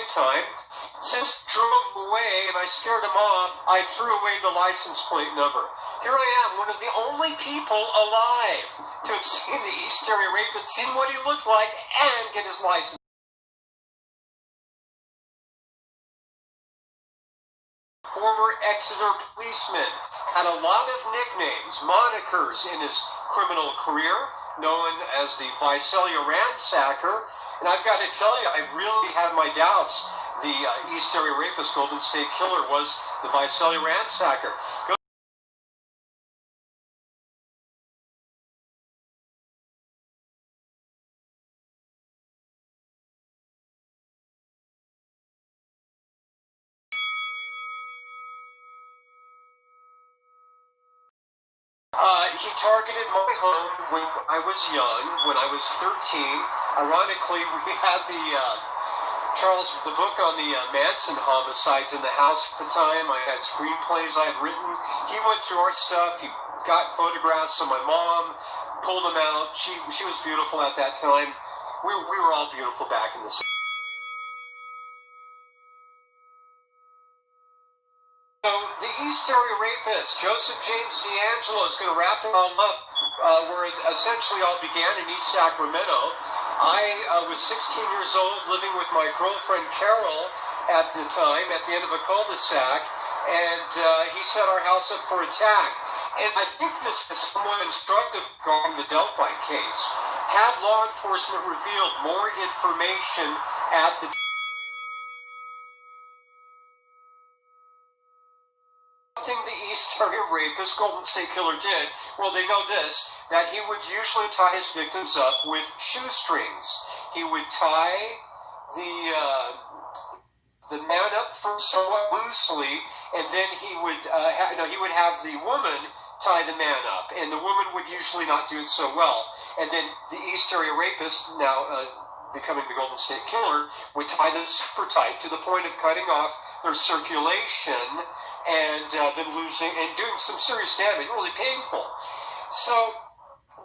big time. Since drove away and I scared him off, I threw away the license plate number. Here I am, one of the only people alive to have seen the East Area Rapist, seen what he looked like, and get his license. Former Exeter policeman, had a lot of nicknames, monikers in his criminal career, known as the Visalia Ransacker. And I've got to tell you, I really had my doubts. The East Area Rapist, Golden State Killer, was the Visalia Ransacker. He targeted my home when I was young, when I was 13. Ironically, we had the book on the Manson homicides in the house at the time. I had screenplays I had written. He went through our stuff. He got photographs of my mom, pulled them out. She was beautiful at that time. We were all beautiful back in the 60s. So the East Area Rapist, Joseph James DeAngelo, is going to wrap it all up where it essentially all began in East Sacramento. I was 16 years old, living with my girlfriend Carol at the time, at the end of a cul-de-sac, and he set our house up for attack. And I think this is somewhat instructive regarding the Delphi case. Had law enforcement revealed more information at the the East Area Rapist, Golden State Killer, did, well, they know this, that he would usually tie his victims up with shoestrings. He would tie the man up somewhat loosely, and then he would have the woman tie the man up, and the woman would usually not do it so well. And then the East Area Rapist, now becoming the Golden State Killer, would tie them super tight to the point of cutting off their circulation and them losing and doing some serious damage, really painful. So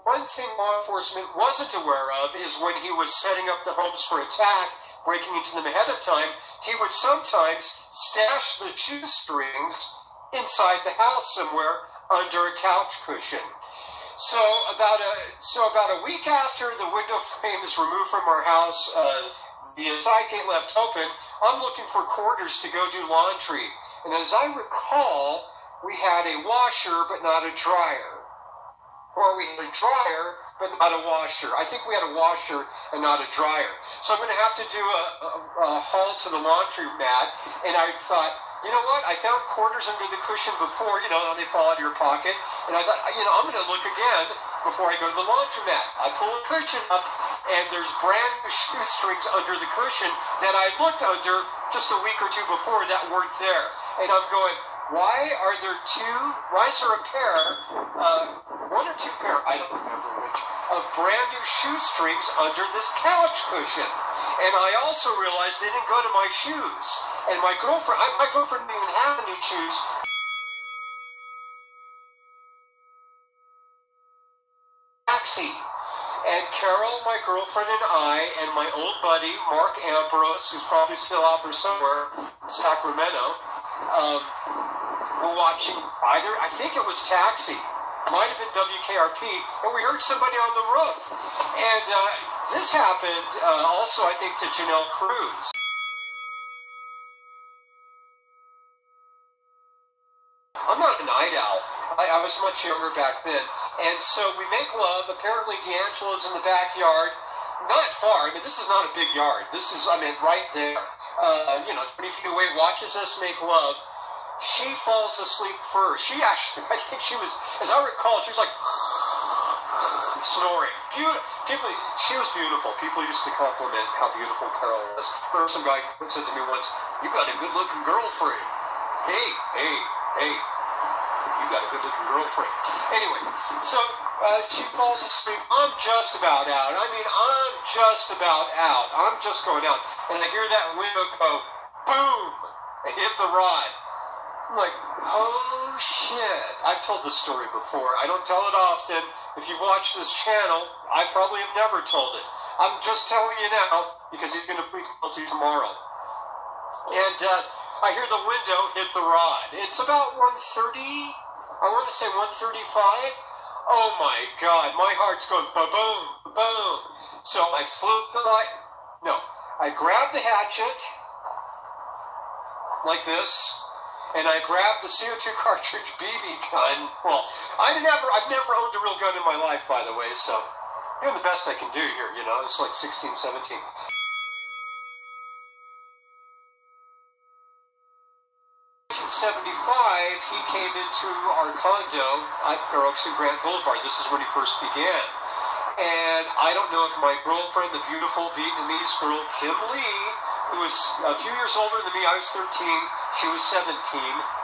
one thing law enforcement wasn't aware of is when he was setting up the homes for attack, breaking into them ahead of time, he would sometimes stash the shoestrings inside the house somewhere under a couch cushion. So about a week after the window frame is removed from our house, the side gate left open, I'm looking for quarters to go do laundry. And as I recall, we had a washer but not a dryer. Or we had a dryer but not a washer. I think we had a washer and not a dryer. So I'm going to have to do a haul to the laundry mat. And I thought, you know what? I found quarters under the cushion before, how they fall out of your pocket. And I thought, I'm going to look again before I go to the laundromat. I pull the cushion up, and there's brand new shoestrings under the cushion that I looked under just a week or two before that weren't there. And I'm going, why is there a pair, one or two pair, I don't remember which, of brand new shoestrings under this couch cushion? And I also realized they didn't go to my shoes. And my girlfriend didn't even have any shoes. Taxi. And Carol, my girlfriend, and I, and my old buddy, Mark Ambrose, who's probably still out there somewhere in Sacramento, were watching I think it was Taxi, might have been WKRP, and we heard somebody on the roof. And this happened also, I think, to Janelle Cruz. I'm not a night owl. I was much younger back then. And so we make love. Apparently DeAngelo's in the backyard. Not far. I mean, this is not a big yard. This is, right there. 20 feet away, watches us make love. She falls asleep first. She actually, I think she was, as I recall, she was like snoring. She was beautiful. People used to compliment how beautiful Carol was. Some guy said to me once, "You got a good-looking girlfriend." Hey. You got a good-looking girlfriend. Anyway, so she falls asleep. I'm just about out. I'm just about out. I'm just going out. And I hear that window go, boom, and hit the rod. I'm like, oh, shit. I've told this story before. I don't tell it often. If you've watched this channel, I probably have never told it. I'm just telling you now because he's going to plead guilty tomorrow. And I hear the window hit the rod. It's about 1:30. I want to say 1:35. Oh my God, my heart's going ba-boom, boom. So I flip the light. No, I grab the hatchet like this, and I grab the CO2 cartridge BB gun. Well, I've never owned a real gun in my life, by the way, so doing the best I can do here, you know. It's like 16, 17. 1975, he came into our condo at Fair Oaks and Grant Boulevard. This is when he first began. And I don't know if my girlfriend, the beautiful Vietnamese girl, Kim Lee, who was a few years older than me, I was 13, she was 17.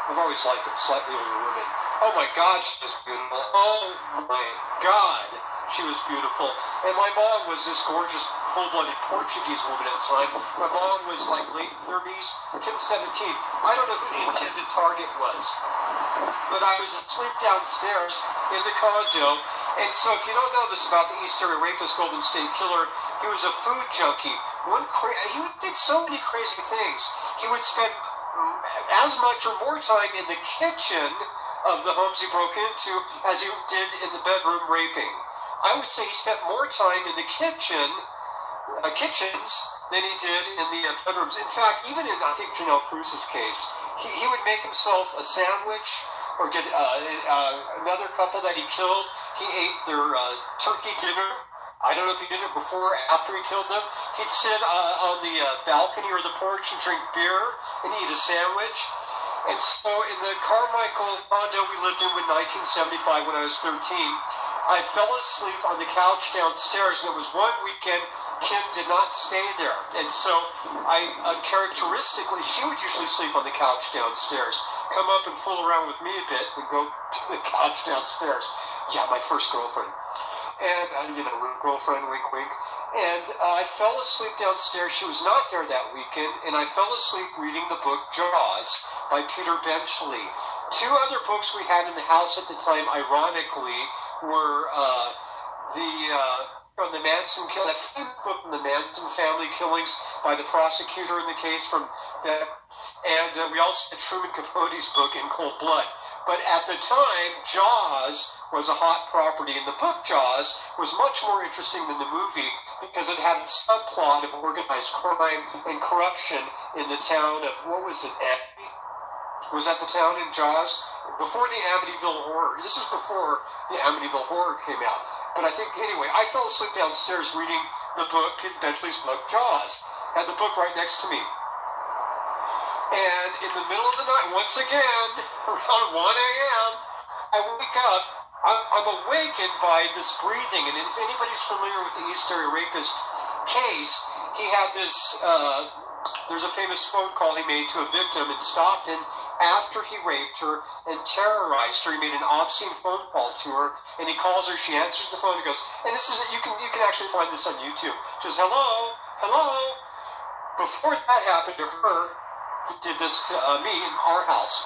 I've always liked slightly older women. Oh my God, she was beautiful. Oh my God, she was beautiful. And my mom was this gorgeous, full-blooded Portuguese woman at the time. My mom was like late 30s, Kim 17. I don't know who the intended target was, but I was asleep downstairs in the condo. And so if you don't know this about the East Area Rapist, Golden State Killer, he was a food junkie. He did so many crazy things. He would spend as much or more time in the kitchen of the homes he broke into as he did in the bedroom raping. I would say he spent more time in the kitchens than he did in the bedrooms. In fact, even in, I think, Janelle Cruz's case, he would make himself a sandwich or get another couple that he killed. He ate their turkey dinner. I don't know if he did it before or after he killed them. He'd sit on the balcony or the porch and drink beer and eat a sandwich. And so in the Carmichael condo we lived in 1975 when I was 13, I fell asleep on the couch downstairs. And it was one weekend Kim did not stay there. And so I uncharacteristically, she would usually sleep on the couch downstairs, come up and fool around with me a bit and go to the couch downstairs. Yeah, my first girlfriend. And, girlfriend, wink, wink. And I fell asleep downstairs. She was not there that weekend. And I fell asleep reading the book Jaws by Peter Benchley. Two other books we had in the house at the time, ironically, were from the Manson killing, that book from the Manson family killings by the prosecutor in the case from that. And we also had Truman Capote's book In Cold Blood. But at the time, Jaws was a hot property, and the book Jaws was much more interesting than the movie because it had a subplot of organized crime and corruption in the town of, what was it, Amity? Was that the town in Jaws? Before the Amityville Horror. This is before the Amityville Horror came out. But I think, anyway, I fell asleep downstairs reading the book, Benchley's book, Jaws. Had the book right next to me. And in the middle of the night, once again, around 1 a.m., I wake up. I'm awakened by this breathing. And if anybody's familiar with the East Area Rapist case, he had this, there's a famous phone call he made to a victim in Stockton after he raped her and terrorized her. He made an obscene phone call to her, and he calls her. She answers the phone and goes, and this is, you can actually find this on YouTube. She goes, hello, hello. Before that happened to her, he did this to me in our house.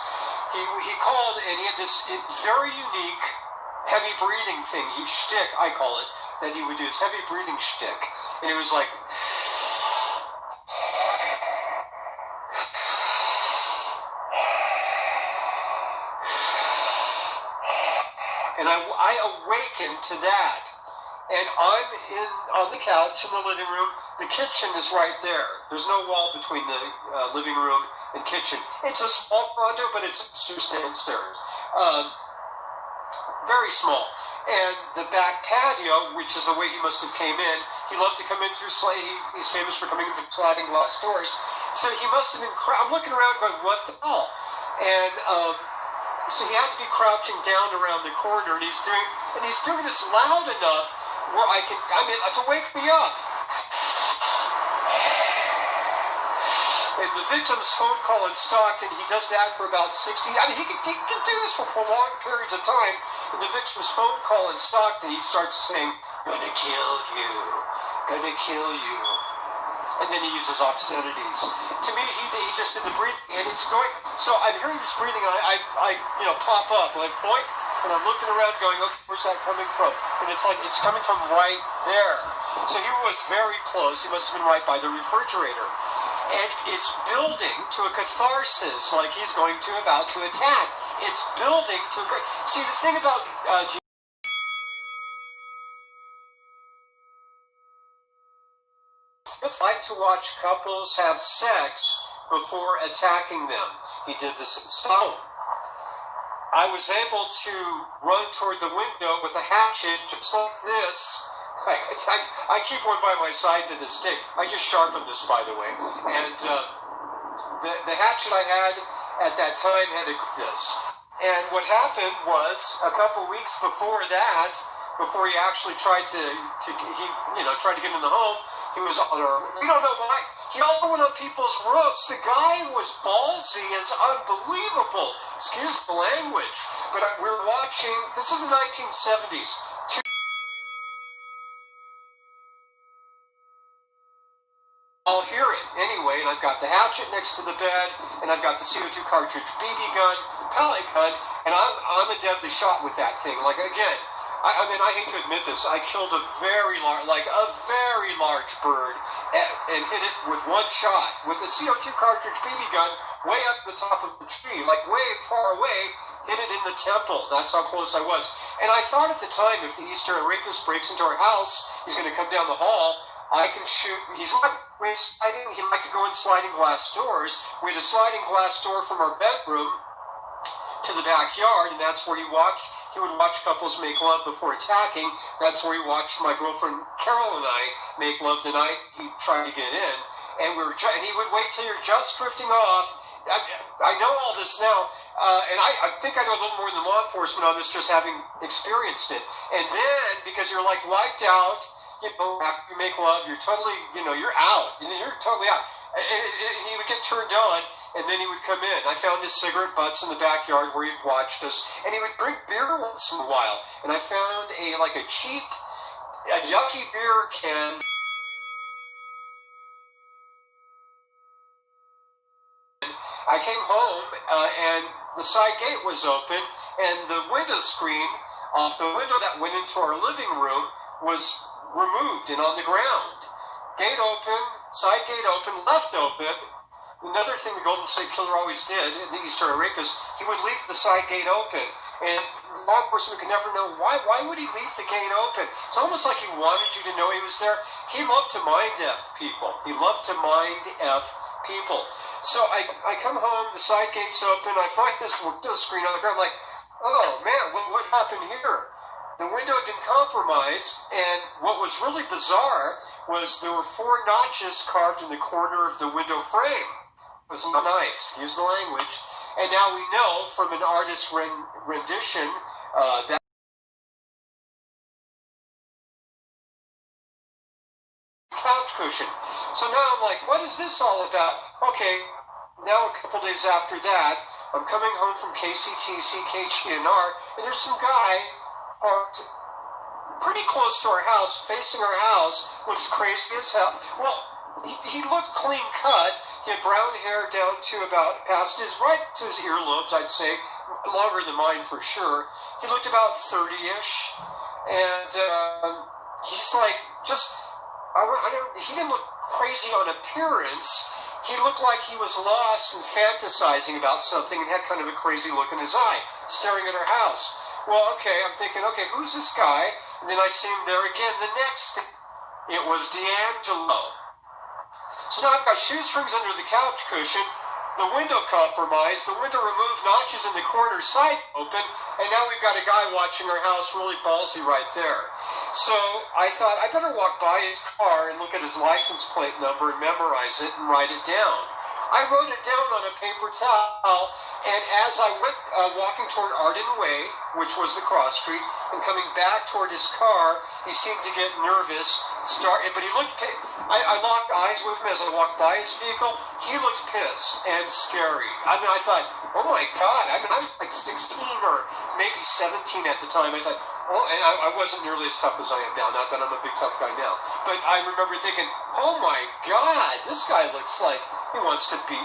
He called, and he had this very unique heavy breathing thing, shtick, I call it, that he would do, this heavy breathing shtick. And it was like, and I awakened to that. And I'm on the couch in the living room. The kitchen is right there. There's no wall between the living room and kitchen. It's a small condo, but it's upstairs, downstairs. Very small. And the back patio, which is the way he must have came in, he loved to come in through he's famous for coming in through sliding glass doors. So he must have been, I'm looking around going, what the hell? And so he had to be crouching down around the corner, and he's doing this loud enough where to wake me up. And the victim's phone call in Stockton, he does that for about 60, he can do this for prolonged periods of time. And the victim's phone call in Stockton, he starts saying, gonna kill you, gonna kill you. And then he uses obscenities. To me, he just did the breathing, and it's going, so I'm hearing this breathing, and I pop up, like, boink, and I'm looking around going, okay, where's that coming from? And it's like, it's coming from right there. So he was very close. He must have been right by the refrigerator. and it's building to a catharsis, like he's going to about to attack. It's building to a great... See, the thing about I like to watch couples have sex before attacking them. He did this in stone. I was able to run toward the window with a hatchet just like this. I keep one by my side to this day. I just sharpened this, by the way. And the hatchet I had at that time had this. And what happened was, a couple weeks before that, before he actually tried to get in the home, he was on we don't know why. He all went on people's roofs. The guy was ballsy as unbelievable. Excuse the language. But we're watching, this is the 1970s. I'll hear it anyway, and I've got the hatchet next to the bed, and I've got the CO2 cartridge BB gun, pellet gun, and I'm a deadly shot with that thing. Like, again, I mean, I hate to admit this, I killed a very large bird and hit it with one shot with a CO2 cartridge BB gun way up the top of the tree, like way far away, hit it in the temple. That's how close I was. And I thought at the time, if the Easter rapist breaks into our house, he's going to come down the hall, I can shoot. He's not sliding. He liked to go in sliding glass doors. We had a sliding glass door from our bedroom to the backyard, and that's where he would watch couples make love before attacking. That's where he watched my girlfriend Carol and I make love the night he tried to get in. And and he would wait till you're just drifting off. I know all this now, and I think I know a little more than law enforcement on this, just having experienced it. And then, because you're like wiped out, after you make love, you're totally, you're out. You're totally out. And he would get turned on, and then he would come in. I found his cigarette butts in the backyard where he'd watched us, and he would drink beer once in a while. And I found a cheap, yucky beer can. I came home, and the side gate was open, and the window screen off the window that went into our living room was removed and on the ground. Gate open, side gate open, left open. Another thing the Golden State Killer always did, in the Easter rapist, he would leave the side gate open. And law enforcement could never know why. Why would he leave the gate open? It's almost like he wanted you to know he was there. He loved to mind F people. He loved to mind F people. So I come home, the side gate's open, I find this window screen on the ground. I'm like, oh man, what happened here? The window had been compromised, and what was really bizarre was there were 4 notches carved in the corner of the window frame. It was a knife, excuse the language. And now we know from an artist's rendition that couch cushion. So now I'm like, what is this all about? Okay, now a couple days after that, I'm coming home from KCTC, KHDNR, and there's some guy parked pretty close to our house, facing our house, looks crazy as hell. Well, he looked clean cut. He had brown hair down to about past right to his earlobes, I'd say, longer than mine for sure. He looked about 30-ish, and he's like he didn't look crazy on appearance. He looked like he was lost and fantasizing about something and had kind of a crazy look in his eye, staring at our house. Well, okay, I'm thinking, okay, who's this guy? And then I see him there again. The next, it was DeAngelo. So now I've got shoestrings under the couch cushion, the window compromised, the window removed, notches in the corner, side open, and now we've got a guy watching our house really ballsy right there. So I thought I better walk by his car and look at his license plate number and memorize it and write it down. I wrote it down on a paper towel, and as I went walking toward Arden Way, which was the cross street, and coming back toward his car, he seemed to get nervous, but he looked, I locked eyes with him as I walked by his vehicle. He looked pissed and scary. I mean, I thought, oh my God, I mean, I was like 16 or maybe 17 at the time. I thought, oh, and I wasn't nearly as tough as I am now, not that I'm a big tough guy now, but I remember thinking, oh my God, this guy looks like he wants to beat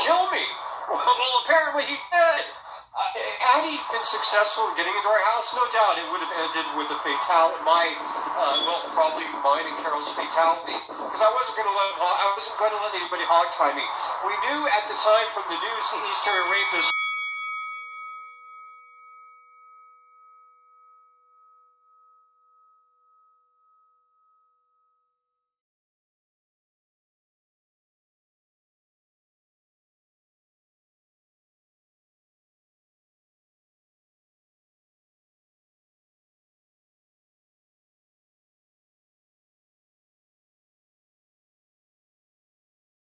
kill me. Well, apparently he did. Had he been successful in getting into our house, no doubt it would have ended with a fatality. My well, probably mine and Carol's fatality, because I wasn't going to let anybody hog tie me. We knew at the time from the news the East Area Rapist